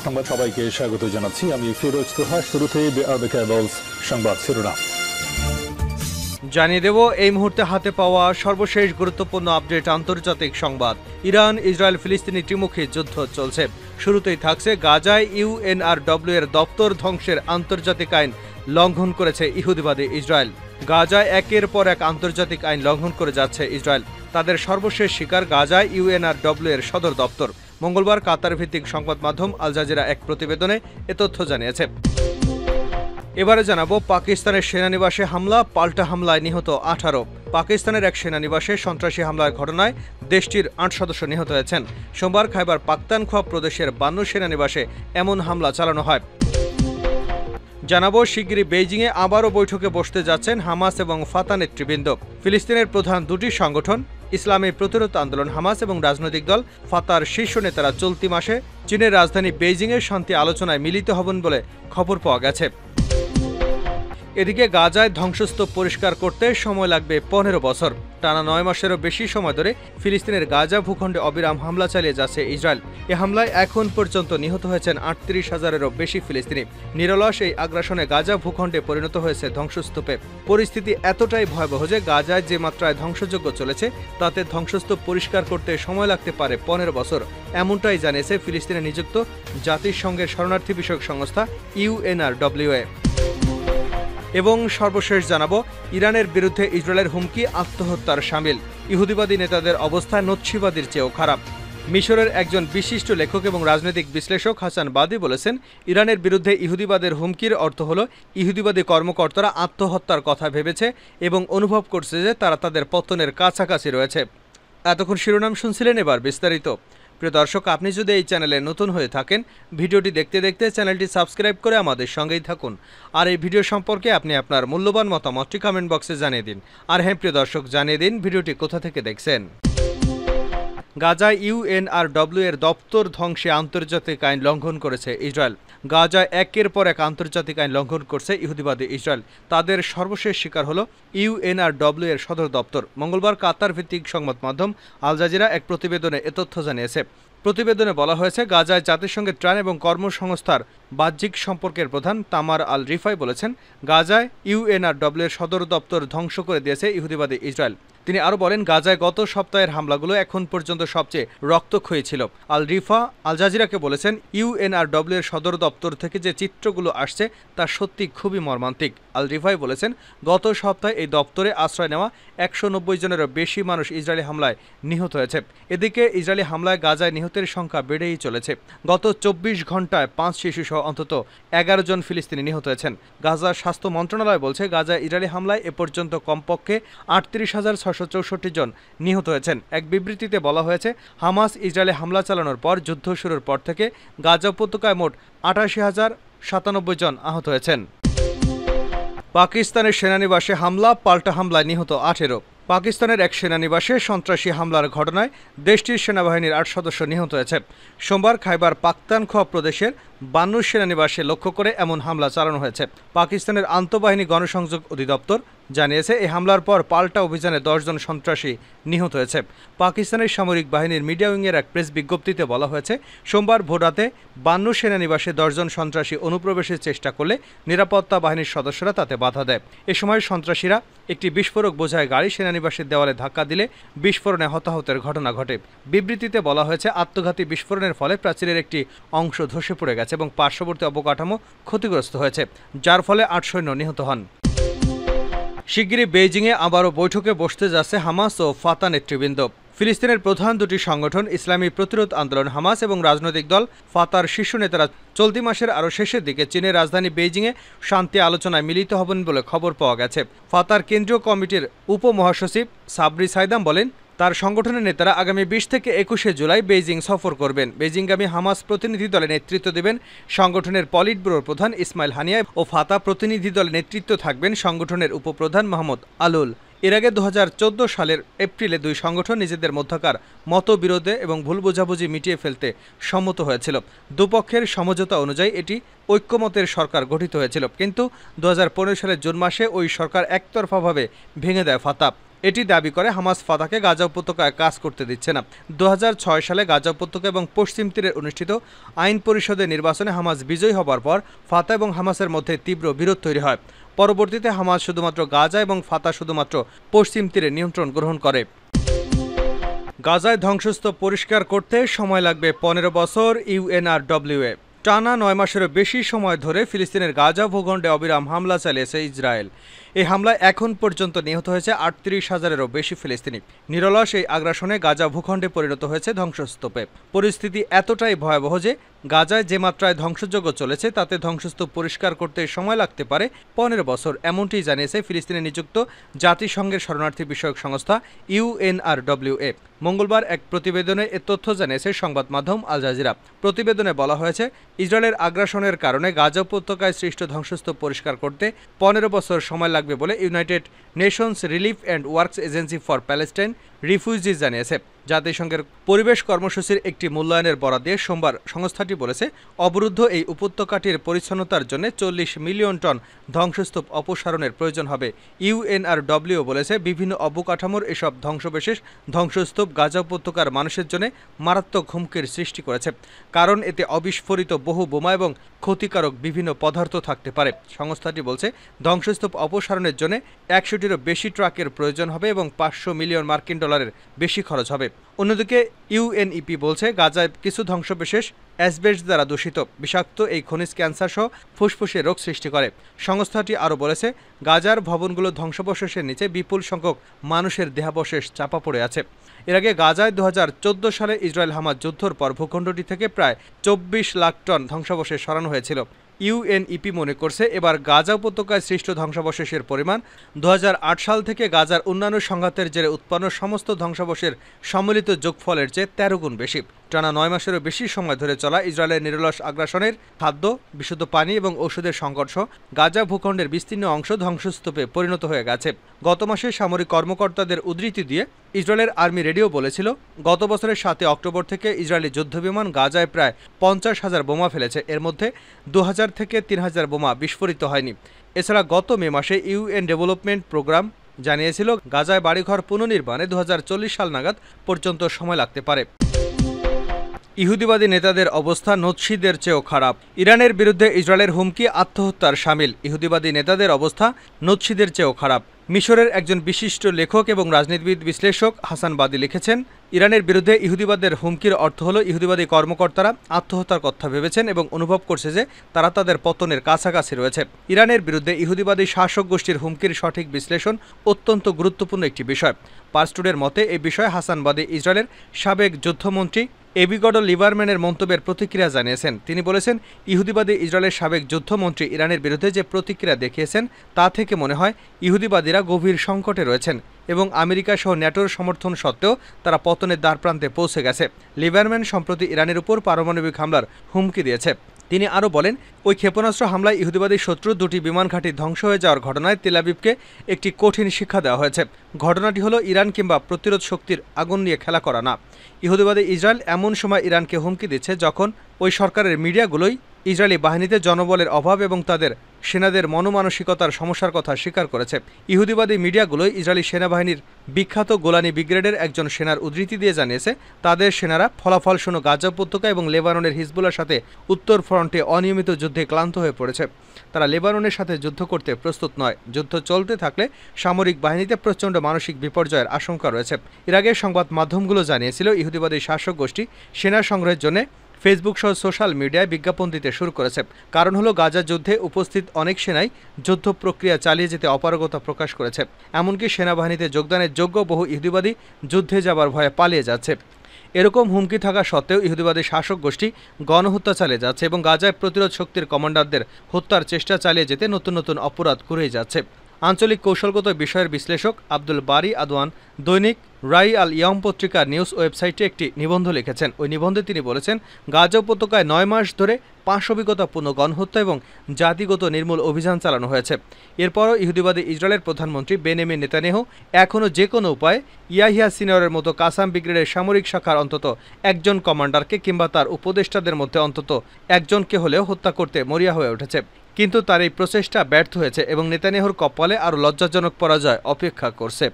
সংবাদ সবাইকে স্বাগত জানাচ্ছি। আমি ফিরোজ তোহা। শুরুতেই বিআরবি কেবলস সংবাদ শিরোনাম জানিয়ে দেব এই মুহূর্তে হাতে পাওয়া সর্বশেষ গুরুত্বপূর্ণ আপডেট। আন্তর্জাতিক সংবাদ। ইরান ইসরায়েল ফিলিস্তিনি ত্রিমুখী যুদ্ধ চলছে। শুরুতেই থাকছে গাজায় ইউএনআরডব্লিউ এর দপ্তর ধ্বংসের আন্তর্জাতিক আইন লঙ্ঘন করেছে ইহুদিবাদী ইসরায়েল। গাজায় একের পর এক আন্তর্জাতিক আইন লঙ্ঘন করে যাচ্ছে ইসরায়েল। তাদের সর্বশেষ শিকার গাজায় ইউএনআরডব্লিউ এর সদর দপ্তর। মঙ্গলবার কাতার ভিত্তিক সংবাদ মাধ্যম আল জাজিরা এক প্রতিবেদনে এ তথ্য জানিয়েছে। এবারে জানাবো পাকিস্তানের সেনানিবাসে হামলা, পাল্টা হামলায় নিহত 18। পাকিস্তানের এক সেনানিবাসে সন্ত্রাসী হামলার ঘটনায় দেশটির 8 সদস্য নিহত হয়েছেন। সোমবার খাইবার পাখতুনখোয়া প্রদেশের 52 সেনানিবাসে এমন হামলা চালানো হয়। জানাবো শিগগিরই বেইজিংয়ে আবারও বৈঠকে বসতে যাচ্ছেন হামাস এবং ফাতা নেতৃবৃন্দ। ফিলিস্তিনের প্রধান দুটি সংগঠন ইসলামী প্রতিরোধ আন্দোলন হামাস এবং রাজনৈতিক দল ফাতার শীর্ষ নেতারা চলতি মাসে চীনের রাজধানী বেইজিংয়ে শান্তি আলোচনায় মিলিত হবেন বলে খবর পাওয়া গেছে। এদিকে গাজায় ধ্বংসস্তূপ পরিষ্কার করতে সময় লাগবে 15 বছর। টানা 9 মাসেরও বেশি সময় ধরে ফিলিস্তিনের গাজা ভূখণ্ডে অবিরাম হামলা চালিয়ে যাচ্ছে ইসরায়েল। এ হামলায় এখন পর্যন্ত নিহত হয়েছেন 38,000-এরও বেশি ফিলিস্তিনি। নিরলস এই আগ্রাসনে গাজা ভূখণ্ডে পরিণত হয়েছে ধ্বংসস্তূপে। পরিস্থিতি এতটাই ভয়াবহ যে গাজায় যে মাত্রায় ধ্বংসযজ্ঞ চলেছে তাতে ধ্বংসস্তূপ পরিষ্কার করতে সময় লাগতে পারে 15 বছর। এমনটাই জানিয়েছে ফিলিস্তিনে নিযুক্ত জাতিসংঘের শরণার্থী বিষয়ক সংস্থা ইউএনআরডব্লিউ। এবং সর্বশেষ জানাবো ইরানের বিরুদ্ধে ইসরায়েলের হুমকি আত্মহত্যার শামিল। ইহুদিবাদী নেতাদের অবস্থা নৎসিবাদীর চেয়েও খারাপ। মিশরের একজন বিশিষ্ট লেখক এবং রাজনৈতিক বিশ্লেষক হাসান বাদি বলেছেন, ইরানের বিরুদ্ধে ইহুদিবাদের হুমকির অর্থ হল ইহুদিবাদী কর্মকর্তারা আত্মহত্যার কথা ভেবেছে এবং অনুভব করছে যে তারা তাদের পতনের কাছাকাছি রয়েছে। এতক্ষণ শিরোনাম শুনছিলেন, এবার বিস্তারিত। প্রিয় দর্শক, আপনি যদি এই চ্যানেলে নতুন হয়ে থাকেন, ভিডিওটি দেখতে দেখতে চ্যানেলটি সাবস্ক্রাইব করে আমাদের সঙ্গেই থাকুন। আর এই ভিডিও সম্পর্কে আপনি আপনার মূল্যবান মতামতটি কমেন্ট বক্সে জানিয়ে দিন। আর হ্যাঁ প্রিয় দর্শক, জানিয়ে দিন ভিডিওটি কোথা থেকে দেখছেন। গাজায় ইউএনআরডব্লিউ এর দপ্তর ধ্বংসে আন্তর্জাতিক আইন লঙ্ঘন করেছে ইসরায়েল। গাজায় একের পর এক আন্তর্জাতিক আইন লঙ্ঘন করছে ইহুদিবাদী ইসরায়েল। তাদের সর্বশেষ শিকার হল ইউএনআরডব্লিউ এর সদর দপ্তর। মঙ্গলবার কাতার ভিত্তিক সংবাদ মাধ্যম আল জাজিরা এক প্রতিবেদনে এ তথ্য জানিয়েছে। প্রতিবেদনে বলা হয়েছে, গাজায় জাতিসংঘের ত্রাণ এবং কর্মসংস্থার বাহ্যিক সম্পর্কের প্রধান তামার আল রিফাই বলেছেন, গাজায় ইউএনআরডব্লিউ এর সদর দপ্তর ধ্বংস করে দিয়েছে ইহুদিবাদী ইসরায়েল। তিনি আরও বলেন, গাজায় গত সপ্তাহের হামলাগুলো এখন পর্যন্ত সবচেয়ে রক্তক্ষয়ী ছিল। আল রিফা আল জাজিরাকে বলেছেন, ইউএনআরডব্লিউ এর সদর দপ্তর থেকে যে চিত্রগুলো আসছে তা সত্যি খুবই মর্মান্তিক। আল রিফাই বলেছেন, গত সপ্তাহে এই দপ্তরে আশ্রয় নেওয়া 190 জনেরও বেশি মানুষ ইসরায়েলি হামলায় নিহত হয়েছে। এদিকে ইসরায়েলি হামলায় গাজায় নিহতের সংখ্যা বেড়েই চলেছে। গত 24 ঘন্টায় 5 শিশুসহ অন্তত 11 জন ফিলিস্তিনি নিহত হয়েছেন। গাজার স্বাস্থ্য মন্ত্রণালয় বলছে, গাজায় ইসরায়েলি হামলায় এ পর্যন্ত কমপক্ষে 38,664 জন নিহত হয়েছেন। এক বিবৃতিতে বলা হয়েছে, হামাস ইসরায়েলে হামলা চালানোর পর যুদ্ধ শুরুর পর থেকে গাজা উপত্যকায় মোট 88,097 জন আহত হয়েছেন। পাকিস্তানের সেনানিবাসে হামলা, পাল্টা হামলায় নিহত 18। পাকিস্তানের এক সেনানিবাসে সন্ত্রাসী হামলার ঘটনায় দেশটির সেনাবাহিনীর 8 সদস্য নিহত হয়েছে। সোমবার খাইবার পাখতুনখোয়া প্রদেশের 52 সেনানিবাসে লক্ষ্য করে এমন হামলা চালানো হয়েছে। পাকিস্তানের আন্তঃবাহিনী গণসংযোগ অধিদপ্তর জানিয়েছে, এই হামলার পর পাল্টা অভিযানে 10 জন সন্ত্রাসী নিহত হয়েছে। পাকিস্তানের সামরিক বাহিনীর মিডিয়া উইংয়ের এক প্রেস বিজ্ঞপ্তিতে বলা হয়েছে, সোমবার ভোররাতে 52 সেনানিবাসে 10 জন সন্ত্রাসী অনুপ্রবেশের চেষ্টা করলে নিরাপত্তা বাহিনীর সদস্যরা তাতে বাধা দেয়। এ সময় সন্ত্রাসীরা একটি বিস্ফোরক বোঝাই গাড়ি সেনানিবাসের দেওয়ালে ধাক্কা দিলে বিস্ফোরণে হতাহতের ঘটনা ঘটে। বিবৃতিতে বলা হয়েছে, আত্মঘাতী বিস্ফোরণের ফলে প্রাচীরের একটি অংশ ধসে পড়ে গেছে এবং পার্শ্ববর্তী অবকাঠামো ক্ষতিগ্রস্ত হয়েছে, যার ফলে 8 সৈন্য নিহত হন। শিগগিরই বেইজিংয়ে আবারও বৈঠকে বসতে যাচ্ছে হামাস ও ফাতা নেতৃবৃন্দ। ফিলিস্তিনের প্রধান দুটি সংগঠন ইসলামী প্রতিরোধ আন্দোলন হামাস এবং রাজনৈতিক দল ফাতার শীর্ষ নেতারা চলতি মাসের আরও শেষের দিকে চীনের রাজধানী বেইজিংয়ে শান্তি আলোচনায় মিলিত হবেন বলে খবর পাওয়া গেছে। ফাতার কেন্দ্রীয় কমিটির উপমহাসচিব সাবরি সাইদাম বলেন, তার সংগঠনের নেতারা আগামী 20 থেকে 21 জুলাই বেইজিং সফর করবেন। বেইজিংগামী হামাস প্রতিনিধি দলে নেতৃত্ব দেবেন সংগঠনের পলিট ব্যুরোর প্রধান ইসমাইল হানিয়া ও ফাতা প্রতিনিধি দলে নেতৃত্ব থাকবেন সংগঠনের উপপ্রধান মাহমুদ আলুল। এর আগে 2014 সালের এপ্রিলে দুই সংগঠন নিজেদের মধ্যকার মতবিরোধে এবং ভুল বোঝাবুঝি মিটিয়ে ফেলতে সম্মত হয়েছিল। দুপক্ষের সমঝোতা অনুযায়ী এটি ঐক্যমতের সরকার গঠিত হয়েছিল, কিন্তু 2015 সালের জুন মাসে ওই সরকার একতরফাভাবে ভেঙে দেয় ফাতা। এটি দাবি করে হামাস ফাতাহকে গাজা উপত্যকায় কাজ করতে দিচ্ছে না। 2006 সালে গাজা উপত্যকা এবং পশ্চিম তীরে অনুষ্ঠিত আইন পরিষদের নির্বাচনে হামাস বিজয়ী হবার পর ফাতাহ এবং হামাসের মধ্যে তীব্র বিরোধ তৈরি হয়। পরবর্তীতে হামাস শুধুমাত্র গাজা এবং ফাতাহ শুধুমাত্র পশ্চিম তীরে নিয়ন্ত্রণ গ্রহণ করে। গাজায় ধ্বংসস্তূপ পরিষ্কার করতে সময় লাগবে 15 বছর ইউএনআরডব্লিউএ। টানা 9 মাসেরও বেশি সময় ধরে ফিলিস্তিনের গাজা ভূখণ্ডে অবিরাম হামলা চালিয়েছে ইসরায়েল। এই হামলায় এখন পর্যন্ত নিহত হয়েছে 38,000-এরও বেশি ফিলিস্তিনি। নিরলস এই আগ্রাসনে গাজা ভূখণ্ডে পরিণত হয়েছে ধ্বংসস্তূপে। পরিস্থিতি এতটাই ভয়াবহ যে গাজায় যে মাত্রায় ধ্বংসযজ্ঞ চলেছে তাতে ধ্বংসস্তূপ পরিষ্কার করতে সময় লাগতে পারে 15 বছর, এমনটি জানিয়েছে ফিলিস্তিনে নিযুক্ত জাতিসংঘের শরণার্থী বিষয়ক সংস্থা ইউএনআরডব্লিউএ। মঙ্গলবার এক প্রতিবেদনে এ তথ্য জানিয়েছে সংবাদ মাধ্যম আল জাজিরা। প্রতিবেদনে বলা হয়েছে, ইসরায়েলের আগ্রাসনের কারণে গাজা উপত্যকায় সৃষ্ট ধ্বংসস্তূপ পরিষ্কার করতে 15 বছর সময় লাগবে বলে United Nations Relief and Works Agency for Palestine Refugees জানিয়েছে। জাতিসংঘের পরিবেশ কর্মসূচির একটি মূল্যায়নের বরাদ দিয়ে সোমবার সংস্থাটি বলেছে, অবরুদ্ধ এই উপত্যকাটির পরিচ্ছন্নতার জন্য 40 মিলিয়ন টন ধ্বংসস্তূপ অপসারণের প্রয়োজন হবে। ইউএনআরডব্লিউ বলেছে, বিভিন্ন অবকাঠামোর এসব ধ্বংসবিশেষ ধ্বংসস্তূপ গাজা উপত্যকার মানুষের জন্য মারাত্মক হুমকির সৃষ্টি করেছে, কারণ এতে অবিস্ফোরিত বহু বোমা এবং ক্ষতিকারক বিভিন্ন পদার্থ থাকতে পারে। সংস্থাটি বলছে, ধ্বংসস্তূপ অপসারণের জন্য 100টিরও বেশি ট্রাকের প্রয়োজন হবে এবং 500 মিলিয়ন মার্কিন ডলারের বেশি খরচ হবে। অন্যদিকে ইউএনইপি বলছে, গাজায় কিছু ধ্বংসবিশেষ অ্যাসবেস্টস দ্বারা দূষিত বিষাক্ত এই খনিজ ক্যান্সার সহ ফুসফুসে রোগ সৃষ্টি করে। সংস্থাটি আরও বলেছে, গাজার ভবনগুলো ধ্বংসাবশেষের নিচে বিপুল সংখ্যক মানুষের দেহাবশেষ চাপা পড়ে আছে। এর আগে গাজায় 2014 সালে ইসরায়েল হামাস যুদ্ধের পর ভূখণ্ডটি থেকে প্রায় 24 লাখ টন ধ্বংসাবশেষ সরানো হয়েছিল। ইউএনইপি মনে করছে, এবার গাজা উপত্যকায় সৃষ্ট ধ্বংসাবশেষের পরিমাণ 2008 সাল থেকে গাজার অন্যান্য সংঘাতের জেরে উৎপন্ন সমস্ত ধ্বংসাবশেষের সম্মিলিত যোগফলের চেয়ে 13 গুণ বেশি। টানা 9 মাসেরও বেশি সময় ধরে চলা ইসরায়েলের নিরলস আগ্রাসনের খাদ্য, বিশুদ্ধ পানি এবং ঔষধের সংকট গাজা ভূখণ্ডের বিস্তীর্ণ অংশ ধ্বংসস্তূপে পরিণত হয়ে গেছে। গত মাসে সামরিক কর্মকর্তাদের উদ্ধৃতি দিয়ে ইসরায়েলের আর্মি রেডিও বলেছিল, গত বছরের 7 অক্টোবর থেকে ইসরায়েলি যুদ্ধবিমান গাজায় প্রায় 50,000 বোমা ফেলেছে। এর মধ্যে 2000 থেকে 3000 বোমা বিস্ফোরিত হয়নি। এছাড়া গত মে মাসে ইউএন ডেভেলপমেন্ট প্রোগ্রাম জানিয়েছিল, গাজায় বাড়িঘর পুনর্নির্মাণে 2040 সাল নাগাদ পর্যন্ত সময় লাগতে পারে। ইহুদিবাদী নেতাদের অবস্থা নৎসীদের চেয়েও খারাপ। ইরানের বিরুদ্ধে ইসরায়েলের হুমকি আত্মহত্যার শামিল। ইহুদিবাদী নেতাদের অবস্থা নৎসীদের চেয়েও খারাপ। মিশরের একজন বিশিষ্ট লেখক এবং রাজনীতিবিদ বিশ্লেষক হাসান বাদি লিখেছেন, ইরানের বিরুদ্ধে ইহুদিবাদের হুমকির অর্থ হল ইহুদিবাদী কর্মকর্তারা আত্মহত্যার কথা ভেবেছেন এবং অনুভব করছে যে তারা তাদের পতনের কাছাকাছি রয়েছে। ইরানের বিরুদ্ধে ইহুদিবাদী শাসক গোষ্ঠীর হুমকির সঠিক বিশ্লেষণ অত্যন্ত গুরুত্বপূর্ণ একটি বিষয়। পার্সটুডের মতে এই বিষয়ে হাসান বাদি ইসরায়েলের সাবেক যুদ্ধমন্ত্রী এবিগডল লিবারম্যানের মন্তব্যের প্রতিক্রিয়া জানিয়েছেন। তিনি বলেছেন, ইহুদিবাদী ইসরায়েলের সাবেক যুদ্ধমন্ত্রী ইরানের বিরুদ্ধে যে প্রতিক্রিয়া দেখিয়েছেন তা থেকে মনে হয় ইহুদিবাদীরা গভীর সংকটে রয়েছেন এবং আমেরিকা সহ ন্যাটোর সমর্থন সত্ত্বেও তারা পতনের দ্বারপ্রান্তে পৌঁছে গেছে। লিবারম্যান সম্প্রতি ইরানের উপর পারমাণবিক হামলার হুমকি দিয়েছে। তিনি আরও বলেন, ওই ক্ষেপণাস্ত্র হামলায় ইহুদিবাদী শত্রুর 2টি বিমান ঘাঁটি ধ্বংস হয়ে যাওয়ার ঘটনায় তেল আবিবকে একটি কঠিন শিক্ষা দেওয়া হয়েছে। ঘটনাটি হলো ইরান কিংবা প্রতিরোধ শক্তির আগুন নিয়ে খেলা করা না। ইহুদিবাদী ইসরায়েল এমন সময় ইরানকে হুমকি দিচ্ছে যখন ওই সরকারের মিডিয়াগুলোই ইসরায়েলি বাহিনীতে জনবলের অভাব এবং তাদের সেনাদের মনোমানসিকতার সমস্যার কথা স্বীকার করেছে। ইহুদিবাদী মিডিয়াগুলোই ইসরায়েলি সেনাবাহিনীর বিখ্যাত গোলানি ব্রিগেডের একজন সেনার উদ্ধৃতি দিয়ে জানিয়েছে, তাদের সেনারা ফলাফলশূন্য গাজা উপত্যকা এবং লেবাননের হিজবুল্লাহর সাথে উত্তর ফ্রন্টে অনিয়মিত যুদ্ধে ক্লান্ত হয়ে পড়েছে। তারা লেবাননের সাথে যুদ্ধ করতে প্রস্তুত নয়। যুদ্ধ চলতে থাকলে সামরিক বাহিনীতে প্রচণ্ড মানসিক বিপর্যয়ের আশঙ্কা রয়েছে। এর আগে সংবাদ মাধ্যমগুলো জানিয়েছিল, ইহুদিবাদী শাসক গোষ্ঠী সেনা সংগ্রহের জন্য ফেসবুক সহ সোশ্যাল মিডিয়ায় বিজ্ঞাপন দিতে শুরু করেছে। কারণ হলো, গাজা যুদ্ধে উপস্থিত অনেক সেনাই যুদ্ধ প্রক্রিয়া চালিয়ে যেতে অপারগতা প্রকাশ করেছে। এমনকি সেনাবাহিনীতে যোগদানের যোগ্য বহু ইহুদিবাদী যুদ্ধে যাবার ভয়ে পালিয়ে যাচ্ছে। এরকম হুমকি থাকা সত্ত্বেও ইহুদিবাদী শাসক গোষ্ঠী গণহত্যা চালিয়ে যাচ্ছে এবং গাজায় প্রতিরোধ শক্তির কমান্ডারদের হত্যার চেষ্টা চালিয়ে যেতে নতুন নতুন অপরাধ করেই যাচ্ছে। আঞ্চলিক কৌশলগত বিষয়ের বিশ্লেষক আব্দুল বারি আদওয়ান দৈনিক রাই আল ইয়ম পত্রিকার নিউজ ওয়েবসাইটে একটি নিবন্ধ লিখেছেন। ওই নিবন্ধে তিনি বলেছেন, গাজা উপত্যকায় 9 মাস ধরে পাশবিকতাপূর্ণ গণহত্যা এবং জাতিগত নির্মূল অভিযান চালানো হয়েছে। এরপরও ইহুদিবাদী ইসরায়েলের প্রধানমন্ত্রী বেনিয়ামিন নেতানিয়াহু এখনও যে কোনো উপায়ে ইয়াহিয়া সিনিয়রের মতো কাসাম ব্রিগেডের সামরিক শাখার অন্তত একজন কমান্ডারকে কিংবা তার উপদেষ্টাদের মধ্যে অন্তত একজনকে হলেও হত্যা করতে মরিয়া হয়ে উঠেছে। কিন্তু তার এই প্রচেষ্টা ব্যর্থ হয়েছে এবং নেতানিয়াহুর কপালে আরও লজ্জাজনক পরাজয় অপেক্ষা করছে।